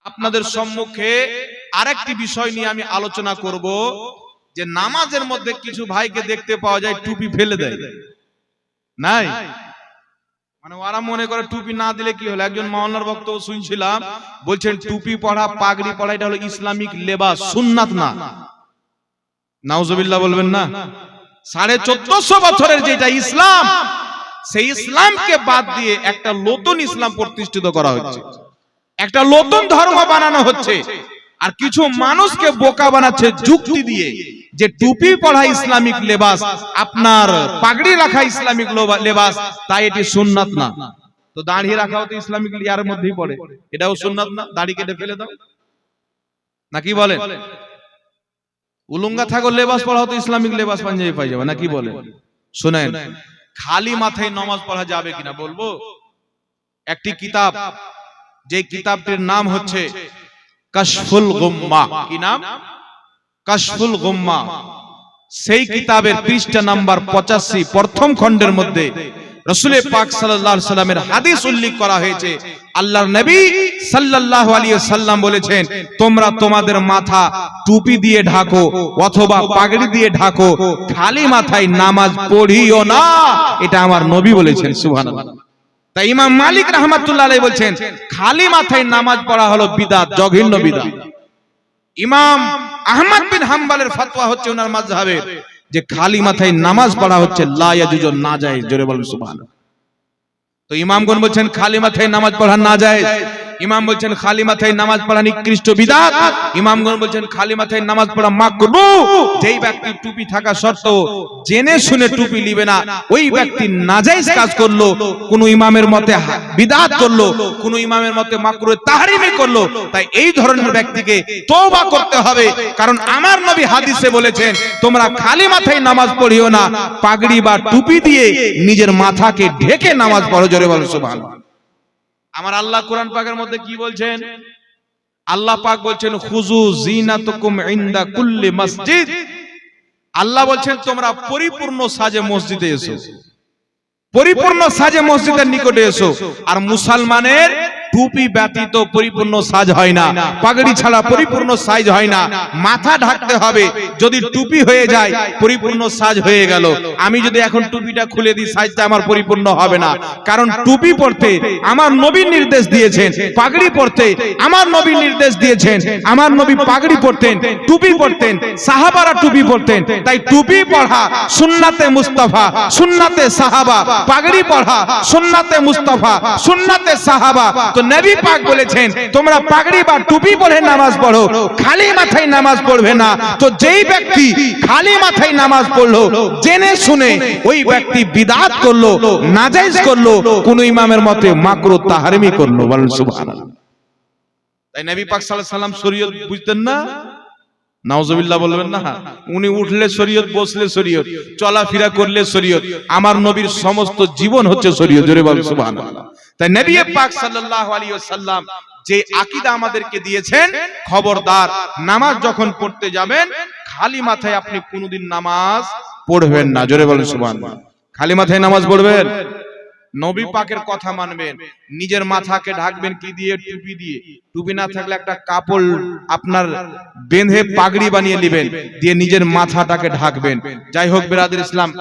আপনাদের সম্মুখে আরেকটি বিষয় নিয়ে আমি আলোচনা করব যে নামাজের মধ্যে কিছু ভাইকে দেখতে পাওয়া যায় টুপি ফেলে দেয়। নাই মানে ওরা মনে করে টুপি না দিলে কি হলো। একজন মাওলানার বক্তব্য শুনছিলাম, বলছেন টুপি পড়া পাগড়ি পড়া এটা হলো ইসলামিক লেবাস, সুন্নাত না। নাউজুবিল্লাহ বলবেন না। 1450 বছরের যেটা ইসলাম, সেই ইসলামকে বাদ দিয়ে একটা নতুন ইসলাম প্রতিষ্ঠিত করা হচ্ছে, একটা নতুন ধর্ম বানানো হচ্ছে। আর কিছু মানুষকে বোকা বানাচ্ছে যুক্তি দিয়ে যে টুপি পড়া ইসলামিক লেবাস, আপনার পাগড়ি রাখা ইসলামিক লেবাস, তাই এটি সুন্নাত না। তো দাড়ি রাখাও তো ইসলামিক ইয়ার মধ্যেই পড়ে, এটাও সুন্নাত না? দাড়ি কেটে ফেলে দাও নাকি বলেন? উলুঙ্গা থাকো লেবাস পড়াও তো ইসলামিক লেবাস, পাঞ্জাবি পায়জামা নাকি বলেন? শুনেন, খালি মাথায় নামাজ পড়া যাবে কিনা বলবো। একটি কিতাব, যে কিতাবটির নাম হচ্ছে কাশফুল গুম্মা। কি নাম? কাশফুল গুম্মা। সেই কিতাবের পৃষ্ঠা নাম্বার 85 প্রথম খণ্ডের মধ্যে রাসূল পাক সাল্লাল্লাহু আলাইহি সাল্লামের হাদিস উল্লেখ করা হয়েছে। আল্লাহর নবী সাল্লাল্লাহু আলাইহি সাল্লাম বলেছেন, তোমরা তোমাদের মাথা টুপি দিয়ে ঢাকো অথবা পাগড়ি দিয়ে ঢাকো, খালি মাথায় নামাজ পড়িও না। এটা আমার নবী বলেছেন। সুবহানাল্লাহ। তাই ইমাম মালিক রাহমাতুল্লাহ আলাইহি বলছেন, খালি মাথায় নামাজ পড়া হলো বিদআত, জঘন্য বিদআত। ইমাম আহমদ বিন হাম্বলের ফতোয়া হচ্ছে ওনার মাযহাবের যে খালি মাথায় নামাজ পড়া হচ্ছে লা ইয়াজুজু, না জায়েজ। জোরে বলুন সুবহানাল্লাহ। তো ইমামগণ বলছেন খালি মাথায় নামাজ পড়া না জায়েজ। ইমাম বলছেন খালি মাথায় নামাজ পড়া নিকৃষ্ট বিদআত। ইমামগণ বলছেন খালি মাথায় নামাজ পড়া মাকরুহ। যেই ব্যক্তি টুপি থাকা সত্ত্বেও জেনে শুনে টুপি নিবে না, ওই ব্যক্তি নাজায়েজ কাজ করলো। কোন ইমামের মতে বিদআত করলো, কোন ইমামের মতে মাকরুহ তাহরিমি করলো। তাই এই ধরনের ব্যক্তিকে তওবা করতে হবে, কারণ আমার নবী হাদিসে বলেছেন, তোমরা খালি মাথায় নামাজ পড়িও না, পাগড়ি বা টুপি দিয়ে নিজের মাথাকে ঢেকে নামাজ পড়ো। জোরে বলো সুবহানাল্লাহ। আমার আল্লাহ কোরআন পাকের মধ্যে কি বলছেন? আল্লাহ পাক বলছেন, খুযু জিনাতুকুম ইনদা কুল্লি মসজিদ। আল্লাহ বলছেন, তোমরা পরিপূর্ণ সাজে মসজিদে এসো, পরিপূর্ণ সাজে মসজিদের নিকটে এসো। আর মুসলমানের টুপি ব্যতীত পরিপূর্ণ সাজ হয় না, পাগড়ি ছাড়া পরিপূর্ণ সাজ হয় না। মাথা ঢাকতে হবে। যদি টুপি হয়ে যায় পরিপূর্ণ সাজ হয়ে গেল। আমি যদি এখন টুপিটা খুলে দিই, সাজটা আমার পরিপূর্ণ হবে না। কারণ টুপি পরতে আমার নবী নির্দেশ দিয়েছেন, পাগড়ি পরতে আমার নবী নির্দেশ দিয়েছেন। আমার নবী পাগড়ি পরতেন, টুপি পরতেন, সাহাবারা টুপি পরতেন। তাই টুপি পড়া সুন্নাতে মুস্তাফা, সুন্নাতে সাহাবা। পাগড়ি পড়া সুন্নাতে মুস্তাফা, সুন্নাতে সাহাবা। তো নবী পাক বলেছেন, তোমরা পাগড়ি বা টুপি পরে নামাজ পড়ো, খালি মাথায় নামাজ পড়বে না। তো যেই ব্যক্তি খালি মাথায় নামাজ পড়লো জেনে শুনে, ওই ব্যক্তি বিদআত করলো, নাজায়েজ করলো, কোন ইমামের মতে মাকরুহ তাহরিমি করলো। বলেন সুবহানাল্লাহ। তাই নবী পাক সাল্লাল্লাহু আলাইহি সাল্লাম শরীয়ত বুঝতেন না? নাউজুবিল্লাহ বলবেন না। উনি উঠলে শরীয়ত, বসলে শরীয়ত, চলাফেরা করলে শরীয়ত। আমার নবীর সমস্ত জীবন হচ্ছে শরীয়ত। জোরে বলেন সুবহানাল্লাহ। তাই নবী পাক সাল্লাল্লাহু আলাইহি ওয়াসাল্লাম যে আকীদা আমাদেরকে দিয়েছেন, খবরদার নামাজ যখন পড়তে যাবেন খালি মাথায় আপনি কোনোদিন নামাজ পড়বেন না। জোরে বলেন সুবহানাল্লাহ। খালি মাথায় নামাজ পড়বেন, নবী পাকের কথা মানবেন, নিজের মাথাকে ঢাকবেন কি দিয়ে? টুপি দিয়ে। টুপি না থাকলে একটা কাপড় আপনার বেঁধে পাগড়ি বানিয়ে নেবেন, দিয়ে নিজের মাথাটাকে ঢাকবেন। যাই হোক বিরাদর ইসলাম,